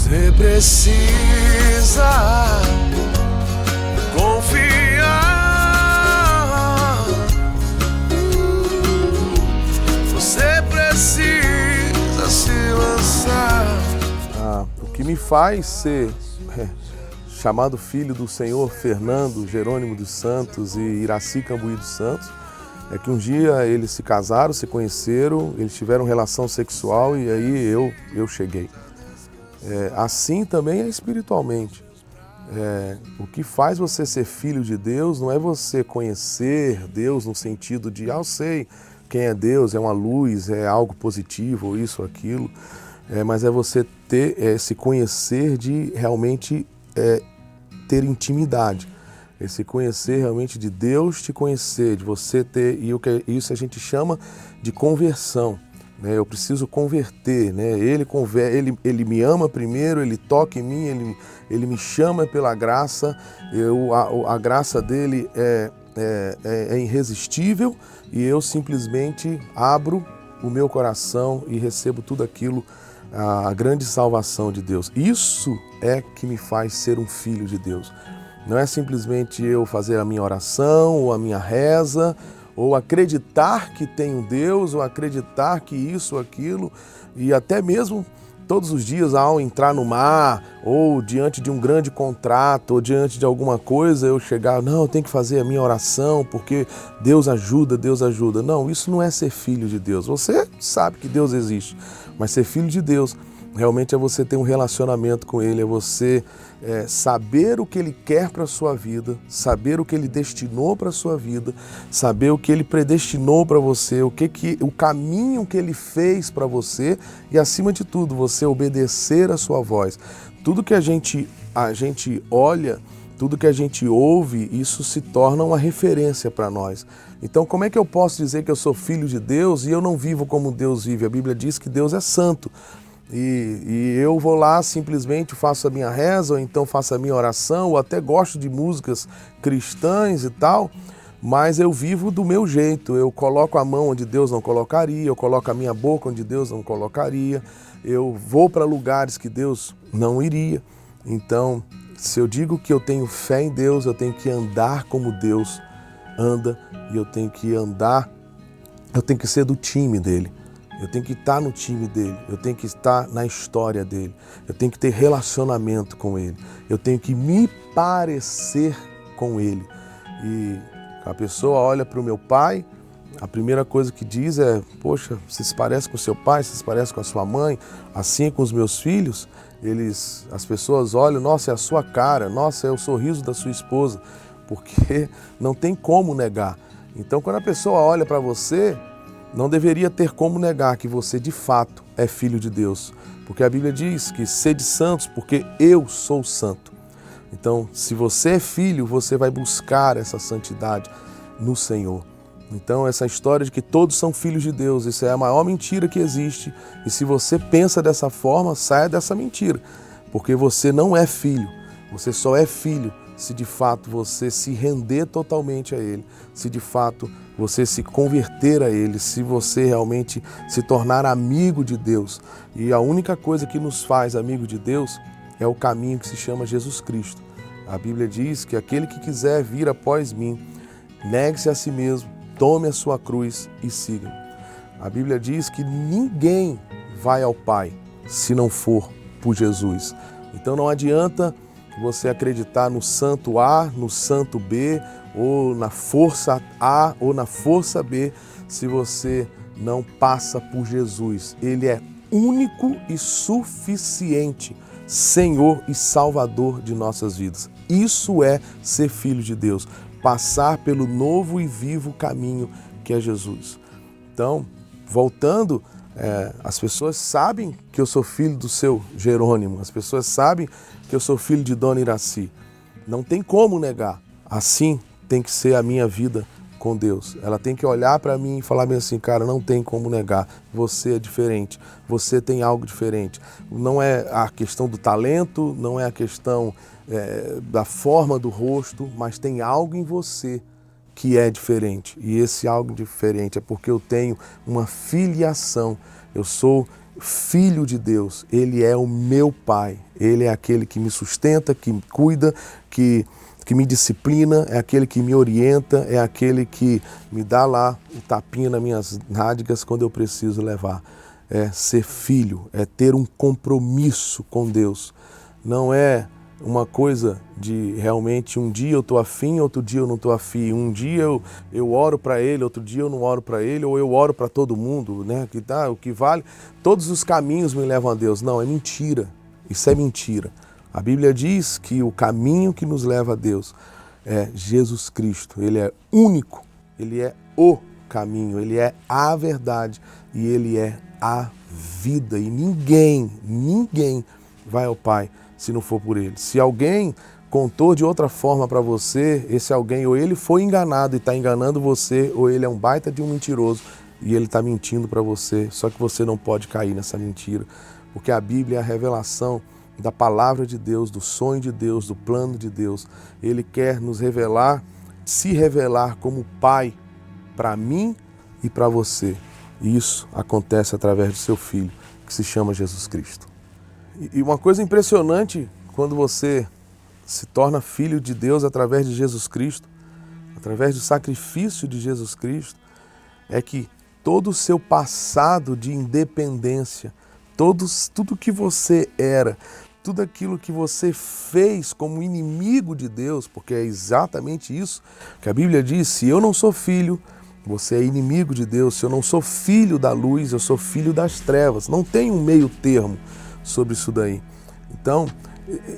Você precisa confiar. Você precisa se lançar. O que me faz ser chamado filho do senhor Fernando Jerônimo dos Santos e Iraci Cambuí dos Santos é que um dia eles se casaram, se conheceram, eles tiveram relação sexual e aí eu cheguei. Assim também é espiritualmente. O que faz você ser filho de Deus não é você conhecer Deus no sentido de, eu sei quem é Deus, é uma luz, é algo positivo, ou isso ou aquilo, mas é você ter, se conhecer de realmente ter intimidade. Esse conhecer realmente de Deus te conhecer, de você ter, e isso a gente chama de conversão. Eu preciso converter, ele me ama primeiro, ele toca em mim, ele me chama pela graça, a graça dele é irresistível e eu simplesmente abro o meu coração e recebo tudo aquilo, a grande salvação de Deus. Isso é que me faz ser um filho de Deus. Não é simplesmente eu fazer a minha oração ou a minha reza, ou acreditar que tem um Deus, ou acreditar que isso ou aquilo, e até mesmo todos os dias ao entrar no mar, ou diante de um grande contrato, ou diante de alguma coisa, eu chegar, não, eu tenho que fazer a minha oração, porque Deus ajuda, Deus ajuda. Não, isso não é ser filho de Deus. Você sabe que Deus existe, mas ser filho de Deus realmente é você ter um relacionamento com Ele, é você saber o que Ele quer para a sua vida, saber o que Ele destinou para a sua vida, saber o que Ele predestinou para você, o caminho que Ele fez para você e, acima de tudo, você obedecer a sua voz. Tudo que a gente olha, tudo que a gente ouve, isso se torna uma referência para nós. Então, como é que eu posso dizer que eu sou filho de Deus e eu não vivo como Deus vive? A Bíblia diz que Deus é santo. E eu vou lá, simplesmente faço a minha reza, ou então faço a minha oração, ou até gosto de músicas cristãs e tal, mas eu vivo do meu jeito. Eu coloco a mão onde Deus não colocaria, eu coloco a minha boca onde Deus não colocaria, eu vou para lugares que Deus não iria. Então, se eu digo que eu tenho fé em Deus, eu tenho que andar como Deus anda, e eu tenho que ser do time dele. Eu tenho que estar no time dele, eu tenho que estar na história dele, eu tenho que ter relacionamento com ele, eu tenho que me parecer com ele. E a pessoa olha para o meu pai, a primeira coisa que diz é, poxa, você se parece com o seu pai, você se parece com a sua mãe, assim com os meus filhos, as pessoas olham, nossa, é a sua cara, nossa, é o sorriso da sua esposa, porque não tem como negar. Então, quando a pessoa olha para você, não deveria ter como negar que você de fato é filho de Deus, porque a Bíblia diz que sede santos porque eu sou santo. Então, se você é filho, você vai buscar essa santidade no Senhor. Então, essa história de que todos são filhos de Deus, isso é a maior mentira que existe. E se você pensa dessa forma, saia dessa mentira, porque você não é filho, você só é filho se de fato você se render totalmente a Ele, se de fato você se converter a Ele, se você realmente se tornar amigo de Deus. E a única coisa que nos faz amigo de Deus é o caminho que se chama Jesus Cristo. A Bíblia diz que aquele que quiser vir após mim, negue-se a si mesmo, tome a sua cruz e siga-me. A Bíblia diz que ninguém vai ao Pai se não for por Jesus. Então não adianta você acreditar no santo A, no santo B, ou na força A ou na força B, se você não passa por Jesus. Ele é único e suficiente Senhor e Salvador de nossas vidas. Isso é ser filho de Deus, passar pelo novo e vivo caminho que é Jesus. Então, voltando, as pessoas sabem que eu sou filho do seu Jerônimo, as pessoas sabem que eu sou filho de Dona Iraci. Não tem como negar. Assim tem que ser a minha vida com Deus. Ela tem que olhar para mim e falar bem assim, cara, não tem como negar. Você é diferente, você tem algo diferente. Não é a questão do talento, não é a questão da forma do rosto, mas tem algo em você que é diferente. E esse algo diferente é porque eu tenho uma filiação. Eu sou filho de Deus, Ele é o meu Pai, Ele é aquele que me sustenta, que me cuida, que me disciplina, é aquele que me orienta, é aquele que me dá lá o tapinha nas minhas nádegas quando eu preciso levar. É ser filho, é ter um compromisso com Deus. Não é uma coisa de realmente um dia eu estou afim, outro dia eu não estou afim. Um dia eu oro para ele, outro dia eu não oro para ele, ou eu oro para todo mundo, né? O que vale, todos os caminhos me levam a Deus. Não, é mentira. Isso é mentira. A Bíblia diz que o caminho que nos leva a Deus é Jesus Cristo. Ele é único, ele é o caminho, ele é a verdade e ele é a vida. E ninguém vai ao Pai se não for por ele. Se alguém contou de outra forma para você, esse alguém ou ele foi enganado e está enganando você, ou ele é um baita de um mentiroso e ele está mentindo para você. Só que você não pode cair nessa mentira, porque a Bíblia é a revelação da palavra de Deus, do sonho de Deus, do plano de Deus. Ele quer nos revelar, se revelar como Pai para mim e para você. E isso acontece através do seu Filho, que se chama Jesus Cristo. E uma coisa impressionante, quando você se torna filho de Deus através de Jesus Cristo, através do sacrifício de Jesus Cristo, é que todo o seu passado de independência, tudo que você era, tudo aquilo que você fez como inimigo de Deus, porque é exatamente isso que a Bíblia diz: se eu não sou filho, você é inimigo de Deus. Se eu não sou filho da luz, eu sou filho das trevas. Não tem um meio termo sobre isso daí. Então,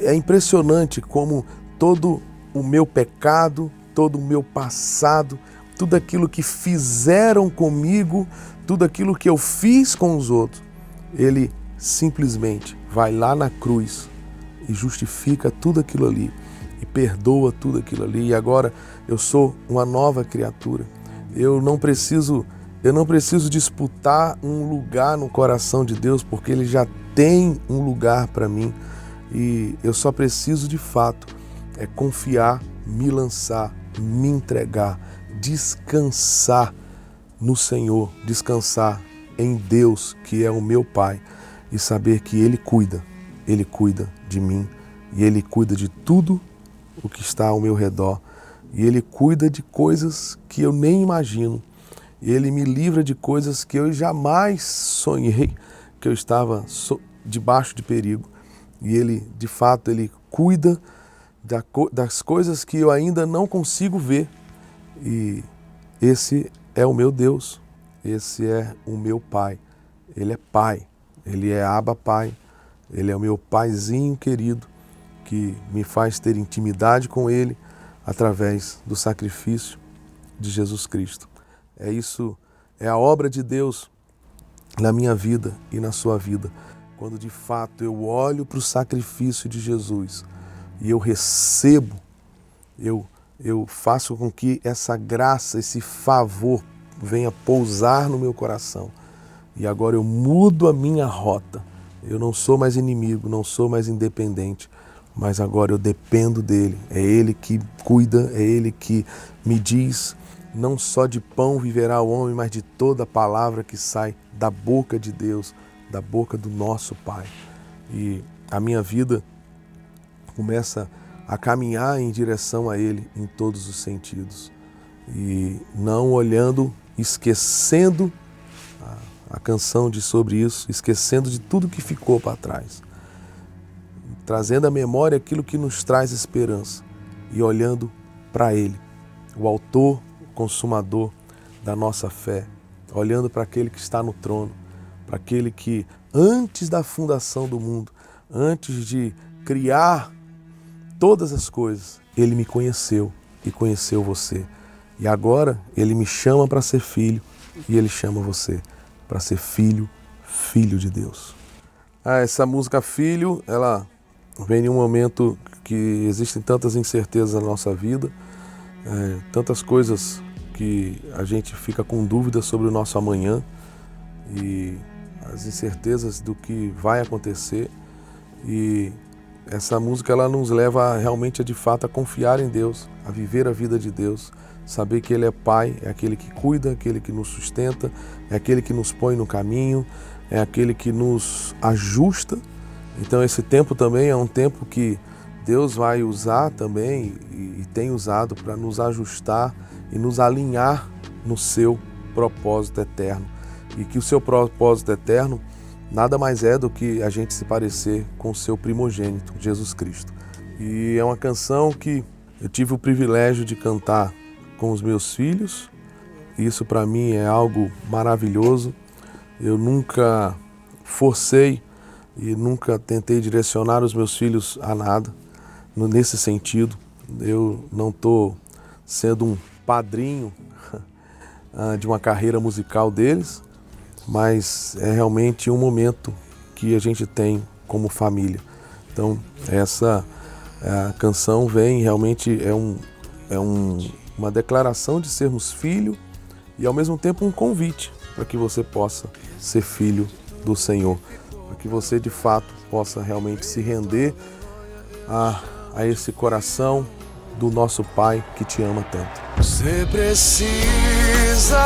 é impressionante como todo o meu pecado, todo o meu passado, tudo aquilo que fizeram comigo, tudo aquilo que eu fiz com os outros, ele simplesmente vai lá na cruz e justifica tudo aquilo ali e perdoa tudo aquilo ali. E agora eu sou uma nova criatura. Eu não preciso disputar um lugar no coração de Deus, porque Ele já tem um lugar para mim. E eu só preciso de fato confiar, me lançar, me entregar, descansar no Senhor, descansar em Deus, que é o meu Pai, e saber que Ele cuida de mim, e Ele cuida de tudo o que está ao meu redor, e Ele cuida de coisas que eu nem imagino, e Ele me livra de coisas que eu jamais sonhei que eu estava debaixo de perigo, e Ele, de fato, Ele cuida das coisas que eu ainda não consigo ver, e esse é o meu Deus, esse é o meu Pai. Ele é Pai, Ele é Abba Pai, Ele é o meu Paizinho querido, que me faz ter intimidade com Ele através do sacrifício de Jesus Cristo. É isso, é a obra de Deus na minha vida e na sua vida, quando de fato eu olho para o sacrifício de Jesus e eu recebo, eu faço com que essa graça, esse favor venha pousar no meu coração. E agora eu mudo a minha rota. Eu não sou mais inimigo, não sou mais independente, mas agora eu dependo dEle. É Ele que cuida, é Ele que me diz: não só de pão viverá o homem, mas de toda a palavra que sai da boca de Deus, da boca do nosso Pai. E a minha vida começa a caminhar em direção a Ele em todos os sentidos. E não olhando, esquecendo, a canção diz sobre isso, esquecendo de tudo que ficou para trás. Trazendo à memória aquilo que nos traz esperança e olhando para Ele, o autor, o consumador da nossa fé, olhando para aquele que está no trono, para aquele que antes da fundação do mundo, antes de criar todas as coisas, Ele me conheceu e conheceu você. E agora Ele me chama para ser filho e Ele chama você para ser filho de Deus. Essa música Filho, ela vem em um momento que existem tantas incertezas na nossa vida, tantas coisas que a gente fica com dúvidas sobre o nosso amanhã e as incertezas do que vai acontecer. E essa música ela nos leva realmente de fato a confiar em Deus, a viver a vida de Deus, saber que Ele é Pai, é aquele que cuida, aquele que nos sustenta, é aquele que nos põe no caminho, é aquele que nos ajusta Então esse tempo também é um tempo que Deus vai usar também e tem usado para nos ajustar e nos alinhar no seu propósito eterno. E que o seu propósito eterno nada mais é do que a gente se parecer com o seu primogênito, Jesus Cristo. E é uma canção que eu tive o privilégio de cantar com os meus filhos. Isso para mim é algo maravilhoso. Eu nunca forcei e nunca tentei direcionar os meus filhos a nada nesse sentido. Eu não estou sendo um padrinho de uma carreira musical deles, mas é realmente um momento que a gente tem como família. Então essa canção vem realmente uma declaração de sermos filho e ao mesmo tempo um convite para que você possa ser filho do Senhor, para que você de fato possa realmente se render a esse coração do nosso Pai que te ama tanto. Você precisa